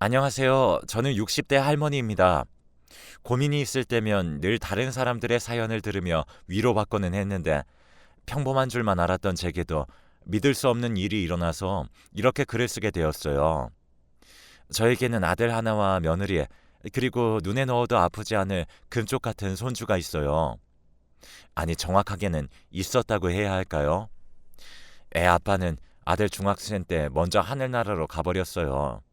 안녕하세요. 저는 60대 할머니입니다. 고민이 있을 때면 늘 다른 사람들의 사연을 들으며 위로받고는 했는데 평범한 줄만 알았던 제게도 믿을 수 없는 일이 일어나서 이렇게 글을 쓰게 되었어요. 저에게는 아들 하나와 며느리, 그리고 눈에 넣어도 아프지 않을 금쪽 같은 손주가 있어요. 아니, 정확하게는 있었다고 해야 할까요? 애 아빠는 아들 중학생 때 먼저 하늘나라로 가버렸어요.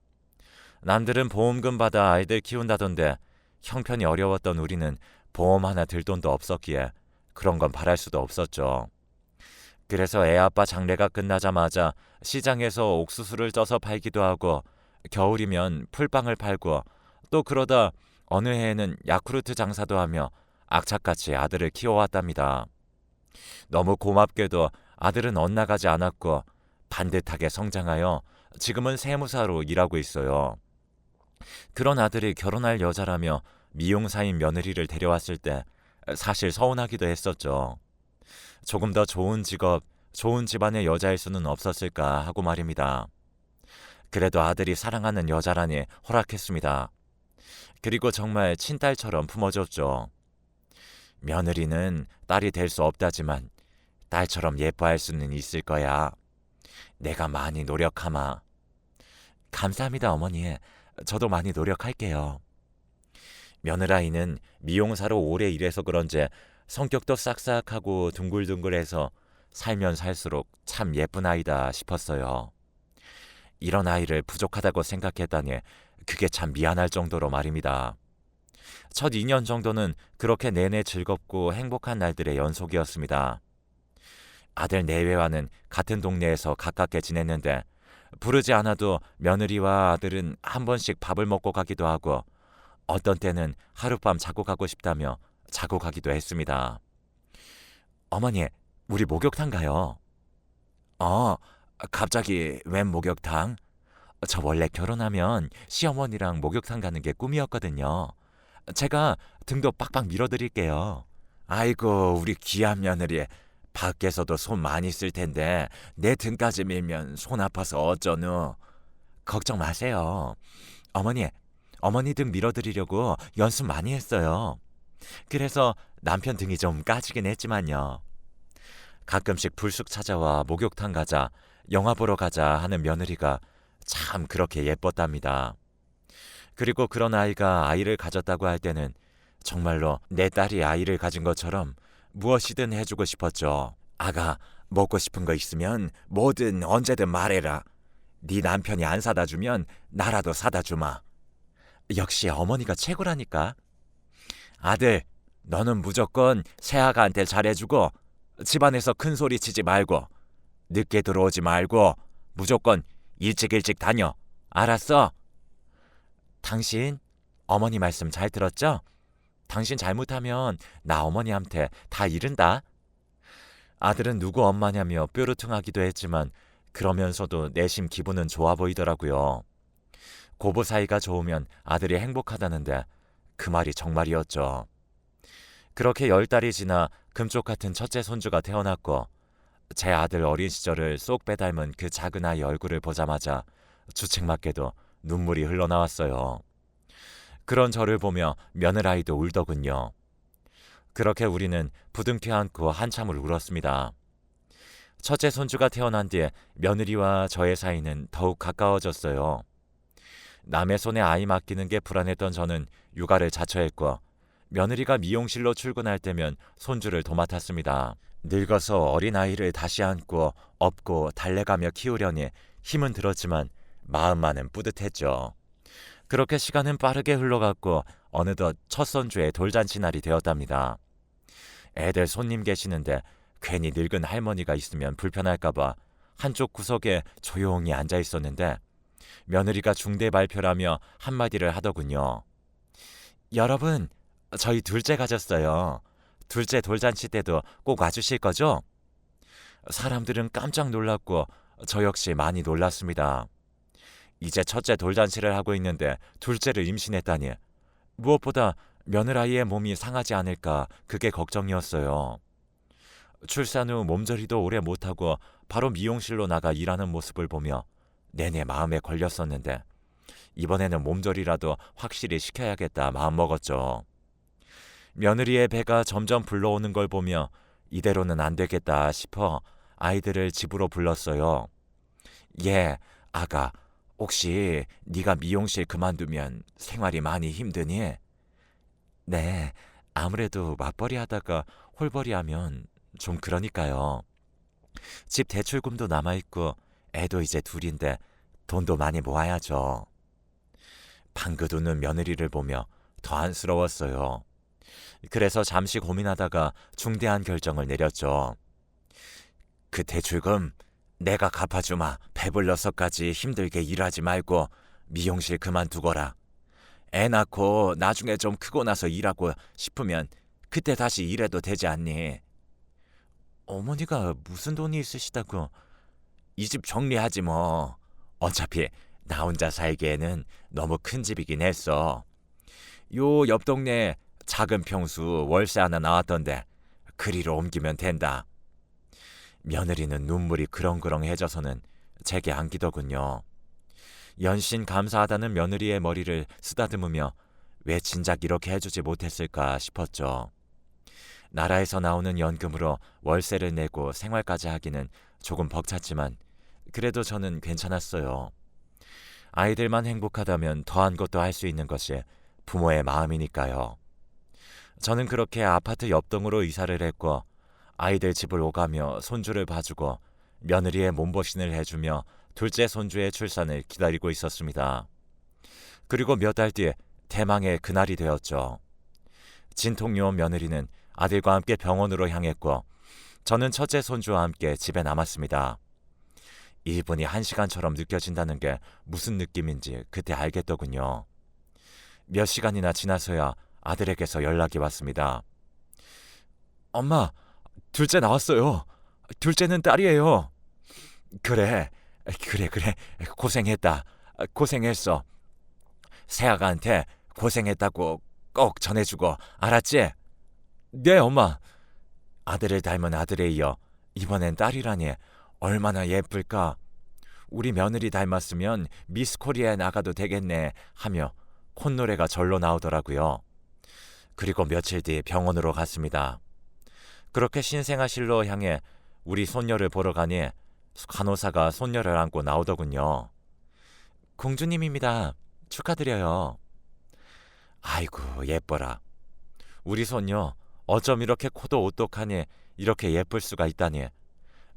남들은 보험금 받아 아이들 키운다던데 형편이 어려웠던 우리는 보험 하나 들 돈도 없었기에 그런 건 바랄 수도 없었죠. 그래서 애 아빠 장례가 끝나자마자 시장에서 옥수수를 쪄서 팔기도 하고 겨울이면 풀빵을 팔고 또 그러다 어느 해에는 야쿠르트 장사도 하며 악착같이 아들을 키워왔답니다. 너무 고맙게도 아들은 엇나가지 않았고 반듯하게 성장하여 지금은 세무사로 일하고 있어요. 그런 아들이 결혼할 여자라며 미용사인 며느리를 데려왔을 때 사실 서운하기도 했었죠. 조금 더 좋은 직업, 좋은 집안의 여자일 수는 없었을까 하고 말입니다. 그래도 아들이 사랑하는 여자라니 허락했습니다. 그리고 정말 친딸처럼 품어줬죠. 며느리는 딸이 될 수 없다지만 딸처럼 예뻐할 수는 있을 거야. 내가 많이 노력하마. 감사합니다, 어머니. 저도 많이 노력할게요. 며느라이는 미용사로 오래 일해서 그런지 성격도 싹싹하고 둥글둥글해서 살면 살수록 참 예쁜 아이다 싶었어요. 이런 아이를 부족하다고 생각했다니 그게 참 미안할 정도로 말입니다. 첫 2년 정도는 그렇게 내내 즐겁고 행복한 날들의 연속이었습니다. 아들 내외와는 같은 동네에서 가깝게 지냈는데 부르지 않아도 며느리와 아들은 한 번씩 밥을 먹고 가기도 하고 어떤 때는 하룻밤 자고 가고 싶다며 자고 가기도 했습니다. 어머니, 우리 목욕탕 가요. 어, 갑자기 웬 목욕탕? 저 원래 결혼하면 시어머니랑 목욕탕 가는 게 꿈이었거든요. 제가 등도 빡빡 밀어드릴게요. 아이고, 우리 귀한 며느리. 밖에서도 손 많이 쓸 텐데 내 등까지 밀면 손 아파서 어쩌누. 걱정 마세요. 어머니, 어머니 등 밀어드리려고 연습 많이 했어요. 그래서 남편 등이 좀 까지긴 했지만요. 가끔씩 불쑥 찾아와 목욕탕 가자, 영화 보러 가자 하는 며느리가 참 그렇게 예뻤답니다. 그리고 그런 아이가 아이를 가졌다고 할 때는 정말로 내 딸이 아이를 가진 것처럼 무엇이든 해주고 싶었죠. 아가, 먹고 싶은 거 있으면 뭐든 언제든 말해라. 네 남편이 안 사다 주면 나라도 사다 주마. 역시 어머니가 최고라니까. 아들, 너는 무조건 새아가한테 잘해주고 집안에서 큰 소리 치지 말고 늦게 들어오지 말고 무조건 일찍 일찍 다녀. 알았어? 당신 어머니 말씀 잘 들었죠? 당신 잘못하면 나 어머니한테 다 잃은다. 아들은 누구 엄마냐며 뾰루퉁하기도 했지만 그러면서도 내심 기분은 좋아 보이더라고요. 고부 사이가 좋으면 아들이 행복하다는데 그 말이 정말이었죠. 그렇게 10달이 지나 금쪽 같은 첫째 손주가 태어났고 제 아들 어린 시절을 쏙 빼닮은 그 작은 아이 얼굴을 보자마자 주책맞게도 눈물이 흘러나왔어요. 그런 저를 보며 며느라이도 울더군요. 그렇게 우리는 부둥켜 안고 한참을 울었습니다. 첫째 손주가 태어난 뒤에 며느리와 저의 사이는 더욱 가까워졌어요. 남의 손에 아이 맡기는 게 불안했던 저는 육아를 자처했고 며느리가 미용실로 출근할 때면 손주를 도맡았습니다. 늙어서 어린아이를 다시 안고 업고 달래가며 키우려니 힘은 들었지만 마음만은 뿌듯했죠. 그렇게 시간은 빠르게 흘러갔고 어느덧 첫 손주의 돌잔치 날이 되었답니다. 애들 손님 계시는데 괜히 늙은 할머니가 있으면 불편할까봐 한쪽 구석에 조용히 앉아 있었는데 며느리가 중대 발표라며 한마디를 하더군요. 여러분, 저희 둘째 가졌어요. 둘째 돌잔치 때도 꼭 와주실 거죠? 사람들은 깜짝 놀랐고 저 역시 많이 놀랐습니다. 이제 첫째 돌잔치를 하고 있는데 둘째를 임신했다니. 무엇보다 며느라이의 몸이 상하지 않을까 그게 걱정이었어요. 출산 후 몸조리도 오래 못하고 바로 미용실로 나가 일하는 모습을 보며 내내 마음에 걸렸었는데 이번에는 몸조리라도 확실히 시켜야겠다 마음먹었죠. 며느리의 배가 점점 불러오는 걸 보며 이대로는 안 되겠다 싶어 아이들을 집으로 불렀어요. 예, 아가, 혹시 네가 미용실 그만두면 생활이 많이 힘드니? 네, 아무래도 맞벌이 하다가 홀벌이 하면 좀 그러니까요. 집 대출금도 남아있고 애도 이제 둘인데 돈도 많이 모아야죠. 방긋 웃는 며느리를 보며 더 안쓰러웠어요. 그래서 잠시 고민하다가 중대한 결정을 내렸죠. 그 대출금 내가 갚아주마. 배불러서까지 힘들게 일하지 말고 미용실 그만두거라. 애 낳고 나중에 좀 크고 나서 일하고 싶으면 그때 다시 일해도 되지 않니? 어머니가 무슨 돈이 있으시다고? 이 집 정리하지 뭐. 어차피 나 혼자 살기에는 너무 큰 집이긴 했어. 요 옆 동네에 작은 평수 월세 하나 나왔던데 그리로 옮기면 된다. 며느리는 눈물이 그렁그렁해져서는 제게 안기더군요. 연신 감사하다는 며느리의 머리를 쓰다듬으며 왜 진작 이렇게 해주지 못했을까 싶었죠. 나라에서 나오는 연금으로 월세를 내고 생활까지 하기는 조금 벅찼지만 그래도 저는 괜찮았어요. 아이들만 행복하다면 더한 것도 할 수 있는 것이 부모의 마음이니까요. 저는 그렇게 아파트 옆동으로 이사를 했고 아이들 집을 오가며 손주를 봐주고 며느리의 몸보신을 해주며 둘째 손주의 출산을 기다리고 있었습니다. 그리고 몇 달 뒤에 대망의 그날이 되었죠. 진통이 온 며느리는 아들과 함께 병원으로 향했고 저는 첫째 손주와 함께 집에 남았습니다. 1분이 1시간처럼 느껴진다는 게 무슨 느낌인지 그때 알겠더군요. 몇 시간이나 지나서야 아들에게서 연락이 왔습니다. 엄마, 둘째 나왔어요. 둘째는 딸이에요. 그래. 고생했다. 고생했어. 새아가한테 고생했다고 꼭 전해주고 알았지? 네, 엄마. 아들을 닮은 아들에 이어 이번엔 딸이라니 얼마나 예쁠까. 우리 며느리 닮았으면 미스 코리아에 나가도 되겠네 하며 콧노래가 절로 나오더라고요. 그리고 며칠 뒤 병원으로 갔습니다. 그렇게 신생아실로 향해 우리 손녀를 보러 가니 간호사가 손녀를 안고 나오더군요. 공주님입니다. 축하드려요. 아이고 예뻐라. 우리 손녀 어쩜 이렇게 코도 오똑하니 이렇게 예쁠 수가 있다니.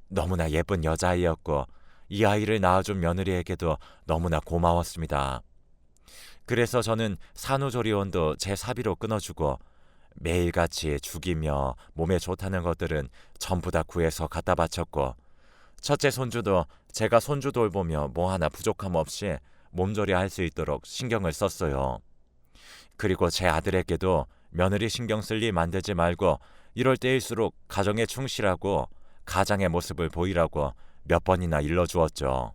너무나 예쁜 여자아이였고 이 아이를 낳아준 며느리에게도 너무나 고마웠습니다. 그래서 저는 산후조리원도 제 사비로 끊어주고 매일같이 죽이며 몸에 좋다는 것들은 전부 다 구해서 갖다 바쳤고 첫째 손주도 제가 손주 돌보며 뭐 하나 부족함 없이 몸조리 할 수 있도록 신경을 썼어요. 그리고 제 아들에게도 며느리 신경 쓸 일 만들지 말고 이럴 때일수록 가정에 충실하고 가장의 모습을 보이라고 몇 번이나 일러주었죠.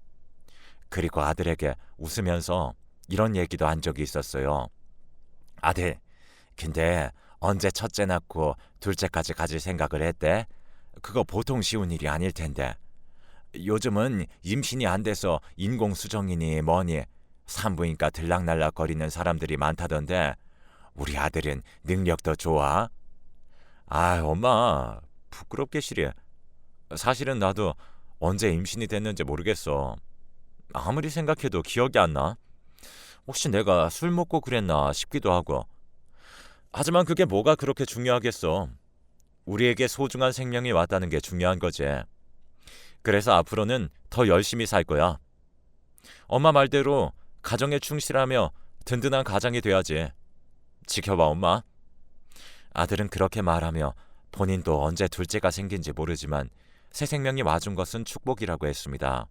그리고 아들에게 웃으면서 이런 얘기도 한 적이 있었어요. 아들, 근데 언제 첫째 낳고 둘째까지 가질 생각을 했대? 그거 보통 쉬운 일이 아닐 텐데. 요즘은 임신이 안 돼서 인공수정이니 뭐니 산부인과 들락날락 거리는 사람들이 많다던데 우리 아들은 능력도 좋아? 아, 엄마 부끄럽게 시리. 사실은 나도 언제 임신이 됐는지 모르겠어. 아무리 생각해도 기억이 안 나. 혹시 내가 술 먹고 그랬나 싶기도 하고. 하지만 그게 뭐가 그렇게 중요하겠어. 우리에게 소중한 생명이 왔다는 게 중요한 거지. 그래서 앞으로는 더 열심히 살 거야. 엄마 말대로 가정에 충실하며 든든한 가장이 돼야지. 지켜봐 엄마. 아들은 그렇게 말하며 본인도 언제 둘째가 생긴지 모르지만 새 생명이 와준 것은 축복이라고 했습니다.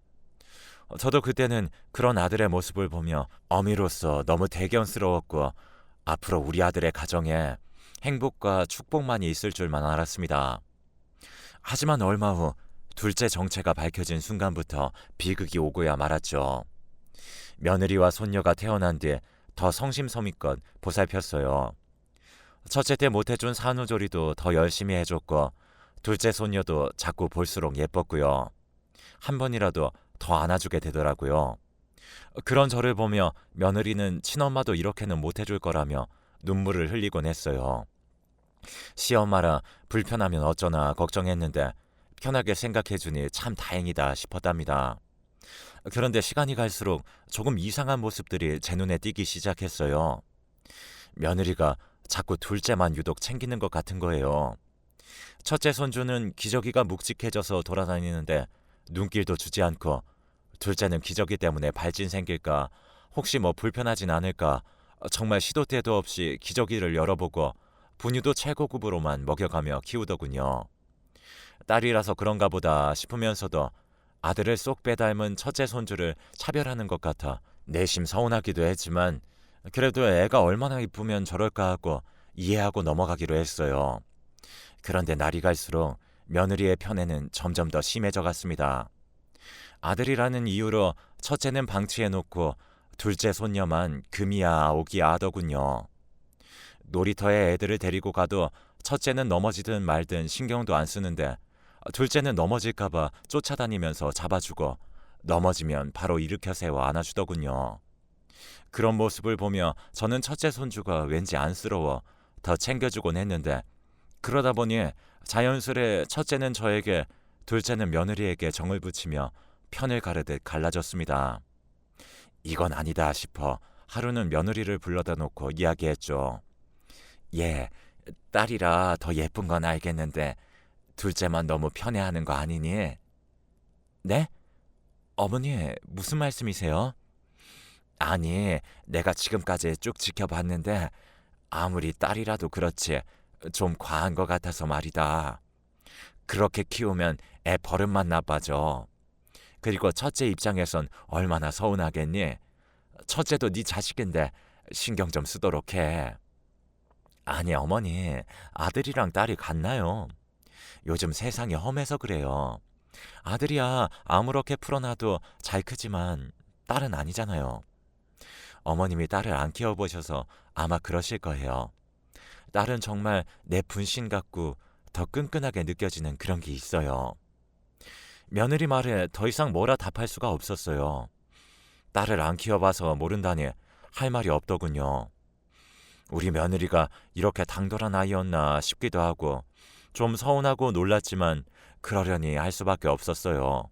저도 그때는 그런 아들의 모습을 보며 어미로서 너무 대견스러웠고 앞으로 우리 아들의 가정에 행복과 축복만이 있을 줄만 알았습니다. 하지만 얼마 후 둘째 정체가 밝혀진 순간부터 비극이 오고야 말았죠. 며느리와 손녀가 태어난 뒤 더 성심성의껏 보살폈어요. 첫째 때 못해준 산후조리도 더 열심히 해줬고 둘째 손녀도 자꾸 볼수록 예뻤고요. 한 번이라도 더 안아주게 되더라고요. 그런 저를 보며 며느리는 친엄마도 이렇게는 못해줄 거라며 눈물을 흘리곤 했어요. 시엄마라 불편하면 어쩌나 걱정했는데 편하게 생각해주니 참 다행이다 싶었답니다. 그런데 시간이 갈수록 조금 이상한 모습들이 제 눈에 띄기 시작했어요. 며느리가 자꾸 둘째만 유독 챙기는 것 같은 거예요. 첫째 손주는 기저귀가 묵직해져서 돌아다니는데 눈길도 주지 않고, 둘째는 기저귀 때문에 발진 생길까, 혹시 뭐 불편하진 않을까, 정말 시도 때도 없이 기저귀를 열어보고 분유도 최고급으로만 먹여가며 키우더군요. 딸이라서 그런가 보다 싶으면서도 아들을 쏙 빼닮은 첫째 손주를 차별하는 것 같아 내심 서운하기도 했지만, 그래도 애가 얼마나 이쁘면 저럴까 하고 이해하고 넘어가기로 했어요. 그런데 날이 갈수록 며느리의 편애는 점점 더 심해져 갔습니다. 아들이라는 이유로 첫째는 방치해놓고 둘째 손녀만 금이야 오기야 하더군요. 놀이터에 애들을 데리고 가도 첫째는 넘어지든 말든 신경도 안 쓰는데, 둘째는 넘어질까봐 쫓아다니면서 잡아주고 넘어지면 바로 일으켜 세워 안아주더군요. 그런 모습을 보며 저는 첫째 손주가 왠지 안쓰러워 더 챙겨주곤 했는데, 그러다 보니 자연스레 첫째는 저에게, 둘째는 며느리에게 정을 붙이며 편을 가르듯 갈라졌습니다. 이건 아니다 싶어 하루는 며느리를 불러다 놓고 이야기했죠. 얘, 딸이라 더 예쁜 건 알겠는데 둘째만 너무 편애하는 거 아니니? 네? 어머니, 무슨 말씀이세요? 아니, 내가 지금까지 쭉 지켜봤는데 아무리 딸이라도 그렇지 좀 과한 것 같아서 말이다. 그렇게 키우면 애 버릇만 나빠져. 그리고 첫째 입장에선 얼마나 서운하겠니? 첫째도 네 자식인데 신경 좀 쓰도록 해. 아니 어머니, 아들이랑 딸이 같나요? 요즘 세상이 험해서 그래요. 아들이야 아무렇게 풀어놔도 잘 크지만 딸은 아니잖아요. 어머님이 딸을 안 키워보셔서 아마 그러실 거예요. 딸은 정말 내 분신 같고 더 끈끈하게 느껴지는 그런 게 있어요. 며느리 말에 더 이상 뭐라 답할 수가 없었어요. 딸을 안 키워봐서 모른다니 할 말이 없더군요. 우리 며느리가 이렇게 당돌한 아이였나 싶기도 하고 좀 서운하고 놀랐지만 그러려니 할 수밖에 없었어요.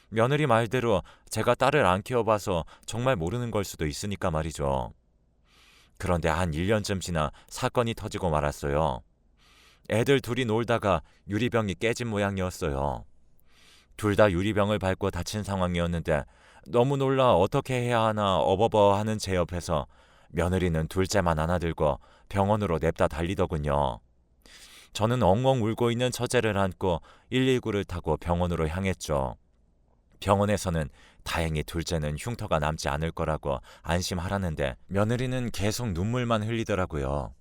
며느리 말대로 제가 딸을 안 키워봐서 정말 모르는 걸 수도 있으니까 말이죠. 그런데 한 1년쯤 지나 사건이 터지고 말았어요. 애들 둘이 놀다가 유리병이 깨진 모양이었어요. 둘 다 유리병을 밟고 다친 상황이었는데 너무 놀라 어떻게 해야 하나 어버버 하는 제 옆에서 며느리는 둘째만 안아들고 병원으로 냅다 달리더군요. 저는 엉엉 울고 있는 처제를 안고 119를 타고 병원으로 향했죠. 병원에서는 다행히 둘째는 흉터가 남지 않을 거라고 안심하라는데 며느리는 계속 눈물만 흘리더라고요.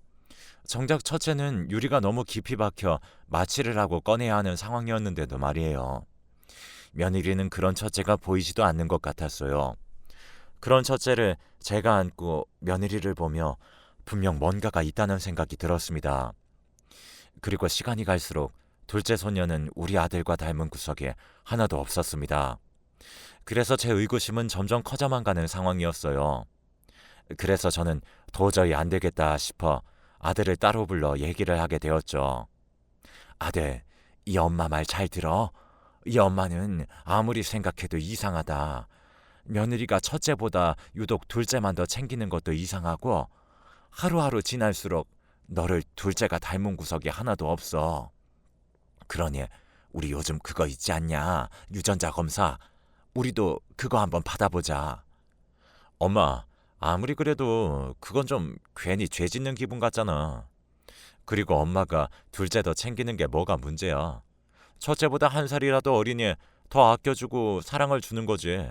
정작 첫째는 유리가 너무 깊이 박혀 마취를 하고 꺼내야 하는 상황이었는데도 말이에요. 며느리는 그런 첫째가 보이지도 않는 것 같았어요. 그런 첫째를 제가 안고 며느리를 보며 분명 뭔가가 있다는 생각이 들었습니다. 그리고 시간이 갈수록 둘째 손녀는 우리 아들과 닮은 구석이 하나도 없었습니다. 그래서 제 의구심은 점점 커져만 가는 상황이었어요. 그래서 저는 도저히 안 되겠다 싶어 아들을 따로 불러 얘기를 하게 되었죠. 아들, 이 엄마 말 잘 들어? 이 엄마는 아무리 생각해도 이상하다. 며느리가 첫째보다 유독 둘째만 더 챙기는 것도 이상하고 하루하루 지날수록 너를 둘째가 닮은 구석이 하나도 없어. 그러니 우리 요즘 그거 있지 않냐? 유전자 검사. 우리도 그거 한번 받아보자. 엄마, 아무리 그래도 그건 좀 괜히 죄 짓는 기분 같잖아. 그리고 엄마가 둘째 더 챙기는 게 뭐가 문제야. 첫째보다 한 살이라도 어리니 더 아껴주고 사랑을 주는 거지.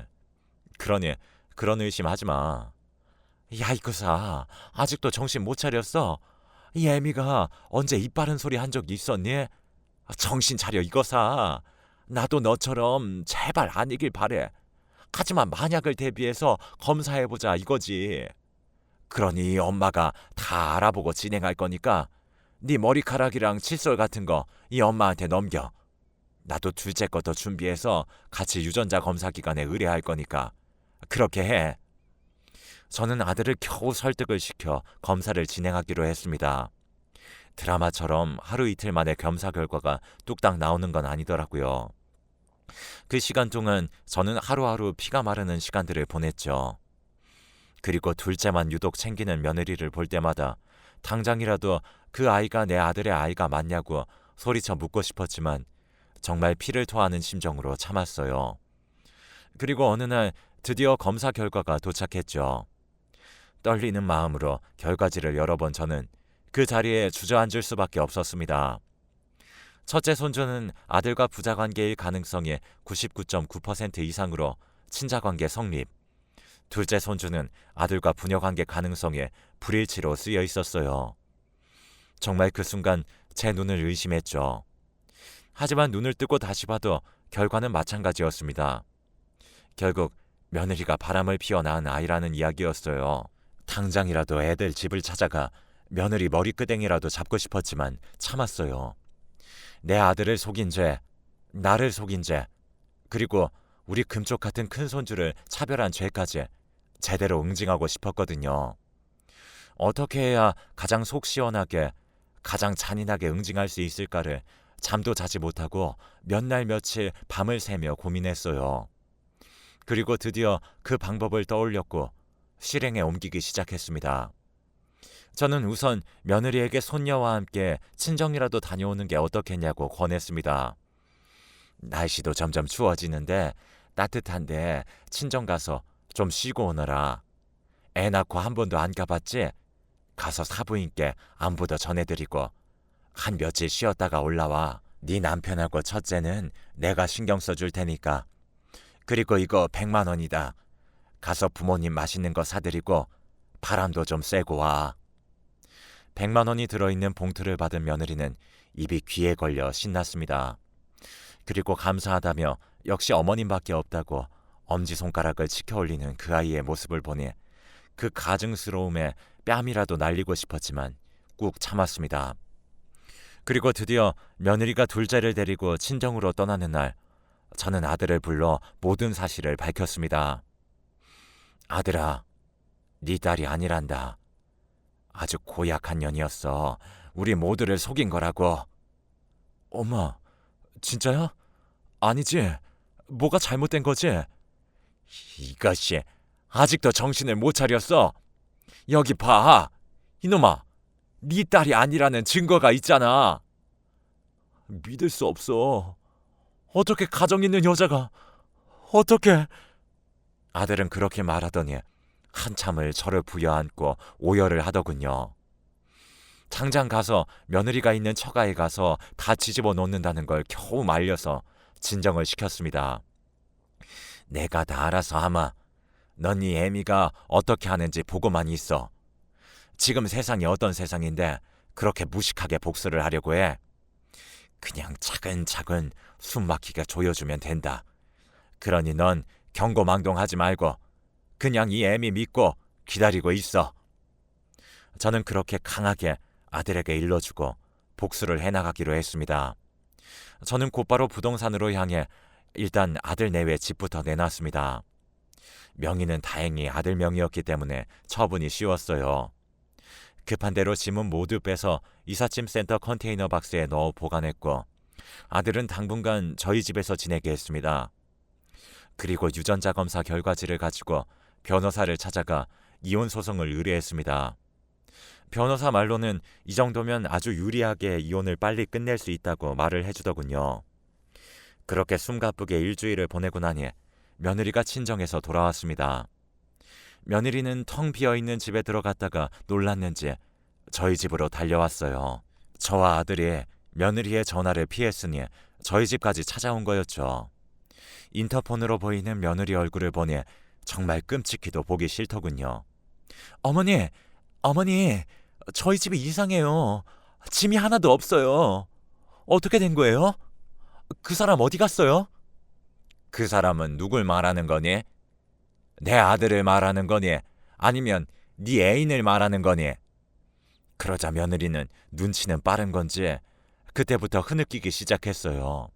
그러니 그런 의심하지 마. 야 이거사, 아직도 정신 못 차렸어? 이 애미가 언제 입 바른 소리 한 적이 있었니? 정신 차려 이거사. 나도 너처럼 제발 아니길 바래. 하지만 만약을 대비해서 검사해보자 이거지. 그러니 엄마가 다 알아보고 진행할 거니까 네 머리카락이랑 칫솔 같은 거 이 엄마한테 넘겨. 나도 둘째 것도 준비해서 같이 유전자 검사 기관에 의뢰할 거니까 그렇게 해. 저는 아들을 겨우 설득을 시켜 검사를 진행하기로 했습니다. 드라마처럼 하루 이틀 만에 검사 결과가 뚝딱 나오는 건 아니더라고요. 그 시간 동안 저는 하루하루 피가 마르는 시간들을 보냈죠. 그리고 둘째만 유독 챙기는 며느리를 볼 때마다 당장이라도 그 아이가 내 아들의 아이가 맞냐고 소리쳐 묻고 싶었지만 정말 피를 토하는 심정으로 참았어요. 그리고 어느 날 드디어 검사 결과가 도착했죠. 떨리는 마음으로 결과지를 열어본 저는 그 자리에 주저앉을 수밖에 없었습니다. 첫째 손주는 아들과 부자관계일 가능성이 99.9% 이상으로 친자관계 성립. 둘째 손주는 아들과 부녀관계 가능성에 불일치로 쓰여 있었어요. 정말 그 순간 제 눈을 의심했죠. 하지만 눈을 뜨고 다시 봐도 결과는 마찬가지였습니다. 결국 며느리가 바람을 피워 낳은 아이라는 이야기였어요. 당장이라도 애들 집을 찾아가 며느리 머리끄댕이라도 잡고 싶었지만 참았어요. 내 아들을 속인 죄, 나를 속인 죄, 그리고 우리 금쪽 같은 큰 손주를 차별한 죄까지 제대로 응징하고 싶었거든요. 어떻게 해야 가장 속 시원하게, 가장 잔인하게 응징할 수 있을까를 잠도 자지 못하고 몇 날 며칠 밤을 새며 고민했어요. 그리고 드디어 그 방법을 떠올렸고 실행에 옮기기 시작했습니다. 저는 우선 며느리에게 손녀와 함께 친정이라도 다녀오는 게 어떻겠냐고 권했습니다. 날씨도 점점 추워지는데 따뜻한데 친정 가서 좀 쉬고 오너라. 애 낳고 한 번도 안 가봤지? 가서 사부인께 안부도 전해드리고 한 며칠 쉬었다가 올라와. 네 남편하고 첫째는 내가 신경 써줄 테니까. 그리고 이거 100만 원이다. 가서 부모님 맛있는 거 사드리고 바람도 좀 쐬고 와. 100만 원이 들어있는 봉투를 받은 며느리는 입이 귀에 걸려 신났습니다. 그리고 감사하다며 역시 어머님밖에 없다고 엄지손가락을 치켜 올리는 그 아이의 모습을 보니 그 가증스러움에 뺨이라도 날리고 싶었지만 꾹 참았습니다. 그리고 드디어 며느리가 둘째를 데리고 친정으로 떠나는 날, 저는 아들을 불러 모든 사실을 밝혔습니다. 아들아, 네 딸이 아니란다. 아주 고약한 년이었어. 우리 모두를 속인 거라고. 엄마, 진짜야? 아니지. 뭐가 잘못된 거지? 이것이 아직도 정신을 못 차렸어. 여기 봐. 이놈아, 네 딸이 아니라는 증거가 있잖아. 믿을 수 없어. 어떻게 가정 있는 여자가 어떻게... 아들은 그렇게 말하더니 한참을 저를 부여안고 오열을 하더군요. 당장 가서 며느리가 있는 처가에 가서 다 뒤집어 놓는다는 걸 겨우 말려서 진정을 시켰습니다. 내가 다 알아서 하마. 넌 네 애미가 어떻게 하는지 보고만 있어. 지금 세상이 어떤 세상인데 그렇게 무식하게 복수를 하려고 해. 그냥 차근차근 숨 막히게 조여주면 된다. 그러니 넌 경고망동하지 말고 그냥 이 애미 믿고 기다리고 있어. 저는 그렇게 강하게 아들에게 일러주고 복수를 해나가기로 했습니다. 저는 곧바로 부동산으로 향해 일단 아들 내외 집부터 내놨습니다. 명의는 다행히 아들 명의였기 때문에 처분이 쉬웠어요. 급한 대로 짐은 모두 빼서 이삿짐 센터 컨테이너 박스에 넣어 보관했고 아들은 당분간 저희 집에서 지내게 했습니다. 그리고 유전자 검사 결과지를 가지고 변호사를 찾아가 이혼 소송을 의뢰했습니다. 변호사 말로는 이 정도면 아주 유리하게 이혼을 빨리 끝낼 수 있다고 말을 해주더군요. 그렇게 숨가쁘게 일주일을 보내고 나니 며느리가 친정에서 돌아왔습니다. 며느리는 텅 비어있는 집에 들어갔다가 놀랐는지 저희 집으로 달려왔어요. 저와 아들이 며느리의 전화를 피했으니 저희 집까지 찾아온 거였죠. 인터폰으로 보이는 며느리 얼굴을 보니 정말 끔찍히도 보기 싫더군요. 어머니, 저희 집이 이상해요. 짐이 하나도 없어요. 어떻게 된 거예요? 그 사람 어디 갔어요? 그 사람은 누굴 말하는 거니? 내 아들을 말하는 거니? 아니면 네 애인을 말하는 거니? 그러자 며느리는 눈치는 빠른 건지 그때부터 흐느끼기 시작했어요.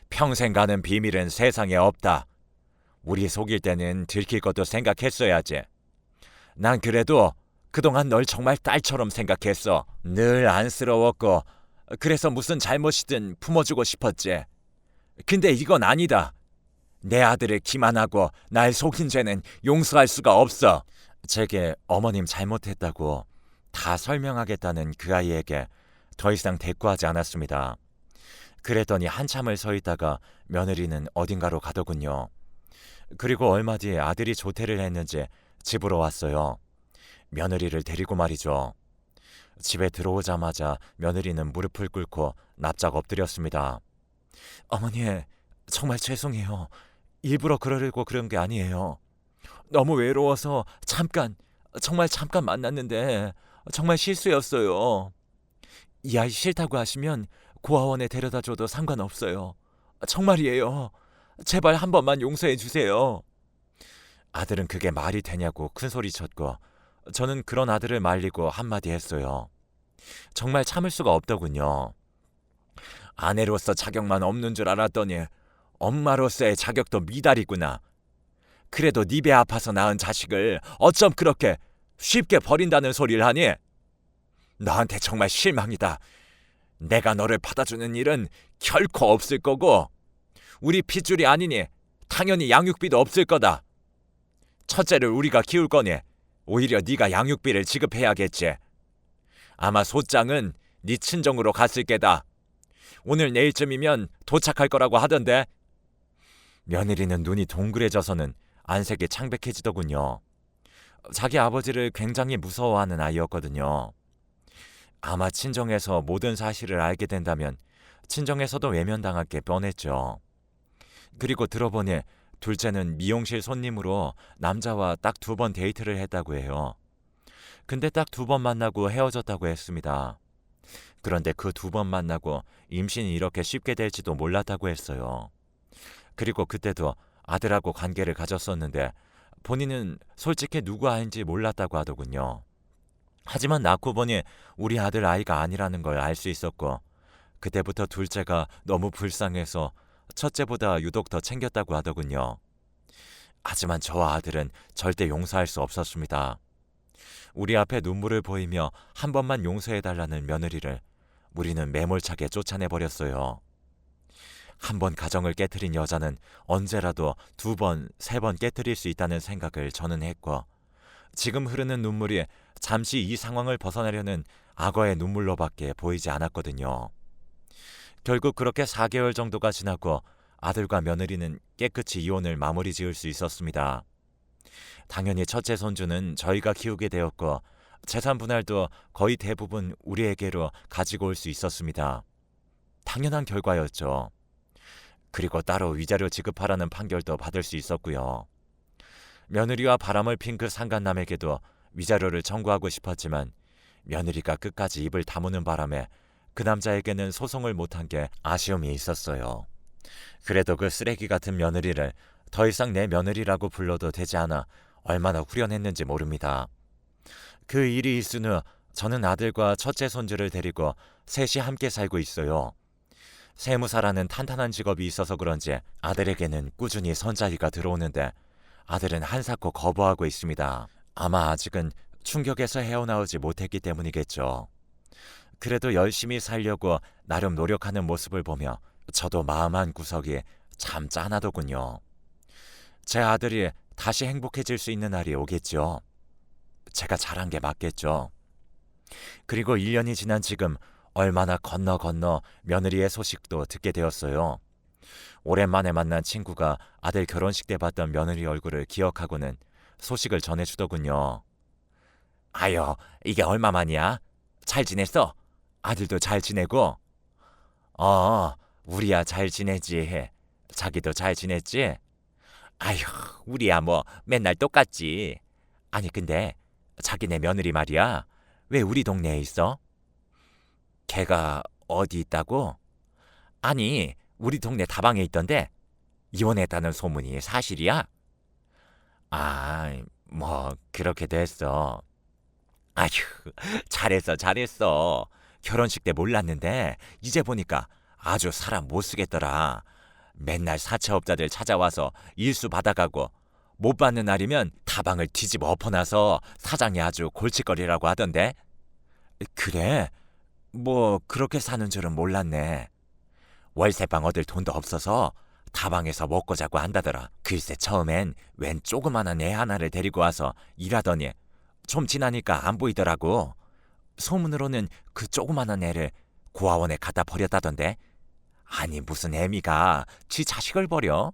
평생 가는 비밀은 세상에 없다. 우리 속일 때는 들킬 것도 생각했어야지. 난 그래도 그동안 널 정말 딸처럼 생각했어. 늘 안쓰러웠고 그래서 무슨 잘못이든 품어주고 싶었지. 근데 이건 아니다. 내 아들을 기만하고 날 속인 죄는 용서할 수가 없어. 제게 어머님 잘못했다고 다 설명하겠다는 그 아이에게 더 이상 대꾸하지 않았습니다. 그랬더니 한참을 서 있다가 며느리는 어딘가로 가더군요. 그리고 얼마 뒤에 아들이 조퇴를 했는지 집으로 왔어요. 며느리를 데리고 말이죠. 집에 들어오자마자 며느리는 무릎을 꿇고 납작 엎드렸습니다. 어머니, 정말 죄송해요. 일부러 그러려고 그런 게 아니에요. 너무 외로워서 정말 잠깐 만났는데 정말 실수였어요. 이 아이 싫다고 하시면 고아원에 데려다 줘도 상관없어요. 정말이에요. 제발 한 번만 용서해 주세요. 아들은 그게 말이 되냐고 큰소리쳤고 저는 그런 아들을 말리고 한마디 했어요. 정말 참을 수가 없더군요. 아내로서 자격만 없는 줄 알았더니 엄마로서의 자격도 미달이구나. 그래도 네 배 아파서 낳은 자식을 어쩜 그렇게 쉽게 버린다는 소리를 하니? 너한테 정말 실망이다. 내가 너를 받아주는 일은 결코 없을 거고 우리 핏줄이 아니니 당연히 양육비도 없을 거다. 첫째를 우리가 키울 거니 오히려 네가 양육비를 지급해야겠지. 아마 소장은 네 친정으로 갔을 게다. 오늘 내일쯤이면 도착할 거라고 하던데. 며느리는 눈이 동그래져서는 안색이 창백해지더군요. 자기 아버지를 굉장히 무서워하는 아이였거든요. 아마 친정에서 모든 사실을 알게 된다면 친정에서도 외면당할 게 뻔했죠. 그리고 들어보니 둘째는 미용실 손님으로 남자와 딱 2번 데이트를 했다고 해요. 근데 딱 2번 만나고 헤어졌다고 했습니다. 그런데 그 2번 만나고 임신이 이렇게 쉽게 될지도 몰랐다고 했어요. 그리고 그때도 아들하고 관계를 가졌었는데 본인은 솔직히 누구 아인지 몰랐다고 하더군요. 하지만 낳고 보니 우리 아들 아이가 아니라는 걸 알 수 있었고 그때부터 둘째가 너무 불쌍해서 첫째보다 유독 더 챙겼다고 하더군요. 하지만 저와 아들은 절대 용서할 수 없었습니다. 우리 앞에 눈물을 보이며 한 번만 용서해달라는 며느리를 우리는 매몰차게 쫓아내버렸어요. 한 번 가정을 깨트린 여자는 언제라도 2번, 3번 깨트릴 수 있다는 생각을 저는 했고 지금 흐르는 눈물이 잠시 이 상황을 벗어나려는 악어의 눈물로밖에 보이지 않았거든요. 결국 그렇게 4개월 정도가 지나고 아들과 며느리는 깨끗이 이혼을 마무리 지을 수 있었습니다. 당연히 첫째 손주는 저희가 키우게 되었고 재산 분할도 거의 대부분 우리에게로 가지고 올 수 있었습니다. 당연한 결과였죠. 그리고 따로 위자료 지급하라는 판결도 받을 수 있었고요. 며느리와 바람을 핀 그 상간남에게도 위자료를 청구하고 싶었지만 며느리가 끝까지 입을 다무는 바람에 그 남자에게는 소송을 못한 게 아쉬움이 있었어요. 그래도 그 쓰레기 같은 며느리를 더 이상 내 며느리라고 불러도 되지 않아 얼마나 후련했는지 모릅니다. 그 일이 있은 후 저는 아들과 첫째 손주를 데리고 셋이 함께 살고 있어요. 세무사라는 탄탄한 직업이 있어서 그런지 아들에게는 꾸준히 선자리가 들어오는데 아들은 한사코 거부하고 있습니다. 아마 아직은 충격에서 헤어나오지 못했기 때문이겠죠. 그래도 열심히 살려고 나름 노력하는 모습을 보며 저도 마음 한 구석이 참 짠하더군요. 제 아들이 다시 행복해질 수 있는 날이 오겠죠. 제가 잘한 게 맞겠죠. 그리고 1년이 지난 지금 얼마나 건너 며느리의 소식도 듣게 되었어요. 오랜만에 만난 친구가 아들 결혼식 때 봤던 며느리 얼굴을 기억하고는 소식을 전해주더군요. 아유, 이게 얼마만이야? 잘 지냈어? 아들도 잘 지내고? 우리야 잘 지내지. 자기도 잘 지냈지? 아휴, 우리야 뭐 맨날 똑같지. 아니 근데 자기네 며느리 말이야. 왜 우리 동네에 있어? 걔가 어디 있다고? 아니, 우리 동네 다방에 있던데 이혼했다는 소문이 사실이야? 아, 뭐 그렇게 됐어. 아휴, 잘했어. 결혼식 때 몰랐는데 이제 보니까 아주 사람 못 쓰겠더라. 맨날 사채업자들 찾아와서 일수 받아가고 못 받는 날이면 다방을 뒤집어 엎어놔서 사장이 아주 골칫거리라고 하던데. 그래? 뭐 그렇게 사는 줄은 몰랐네. 월세방 얻을 돈도 없어서 다방에서 먹고 자고 한다더라. 글쎄 처음엔 웬 조그마한 애 하나를 데리고 와서 일하더니 좀 지나니까 안 보이더라고. 소문으로는 그 조그마한 애를 고아원에 갖다 버렸다던데. 아니 무슨 애미가 지 자식을 버려?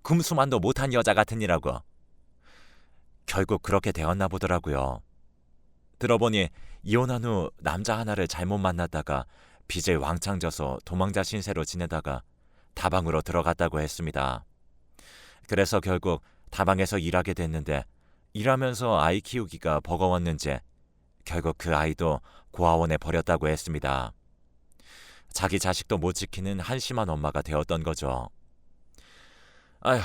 금수만도 못한 여자 같으니라고. 결국 그렇게 되었나 보더라고요. 들어보니 이혼한 후 남자 하나를 잘못 만났다가 빚을 왕창 져서 도망자 신세로 지내다가 다방으로 들어갔다고 했습니다. 그래서 결국 다방에서 일하게 됐는데 일하면서 아이 키우기가 버거웠는지 결국 그 아이도 고아원에 버렸다고 했습니다. 자기 자식도 못 지키는 한심한 엄마가 되었던 거죠. 아휴,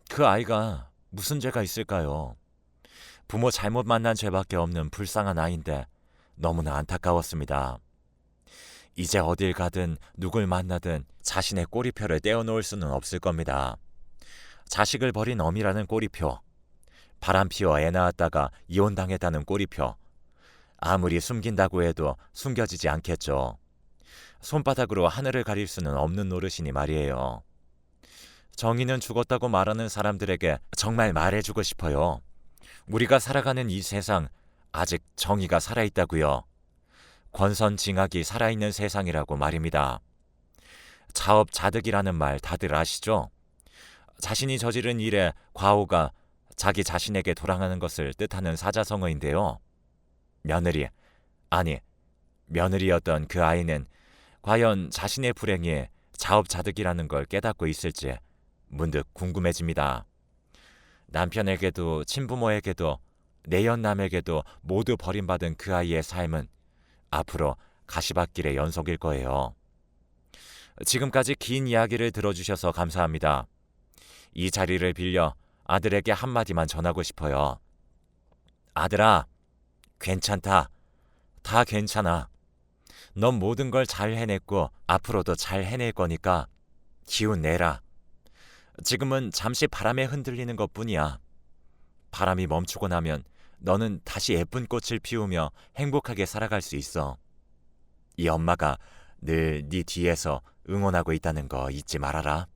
그 아이가 무슨 죄가 있을까요? 부모 잘못 만난 죄밖에 없는 불쌍한 아이인데 너무나 안타까웠습니다. 이제 어딜 가든 누굴 만나든 자신의 꼬리표를 떼어놓을 수는 없을 겁니다. 자식을 버린 어미라는 꼬리표, 바람 피워 애 낳았다가 이혼당했다는 꼬리표, 아무리 숨긴다고 해도 숨겨지지 않겠죠. 손바닥으로 하늘을 가릴 수는 없는 노릇이니 말이에요. 정의는 죽었다고 말하는 사람들에게 정말 말해주고 싶어요. 우리가 살아가는 이 세상 아직 정의가 살아있다고요. 권선징악이 살아있는 세상이라고 말입니다. 자업자득이라는 말 다들 아시죠? 자신이 저지른 일에 과오가 자기 자신에게 돌아가는 것을 뜻하는 사자성어인데요. 며느리였던 그 아이는 과연 자신의 불행이 자업자득이라는 걸 깨닫고 있을지 문득 궁금해집니다. 남편에게도 친부모에게도 내연남에게도 모두 버림받은 그 아이의 삶은 앞으로 가시밭길의 연속일 거예요. 지금까지 긴 이야기를 들어주셔서 감사합니다. 이 자리를 빌려 아들에게 한마디만 전하고 싶어요. 아들아, 괜찮다. 다 괜찮아. 넌 모든 걸 잘 해냈고 앞으로도 잘 해낼 거니까 기운 내라. 지금은 잠시 바람에 흔들리는 것뿐이야. 바람이 멈추고 나면 너는 다시 예쁜 꽃을 피우며 행복하게 살아갈 수 있어. 이 엄마가 늘 네 뒤에서 응원하고 있다는 거 잊지 말아라.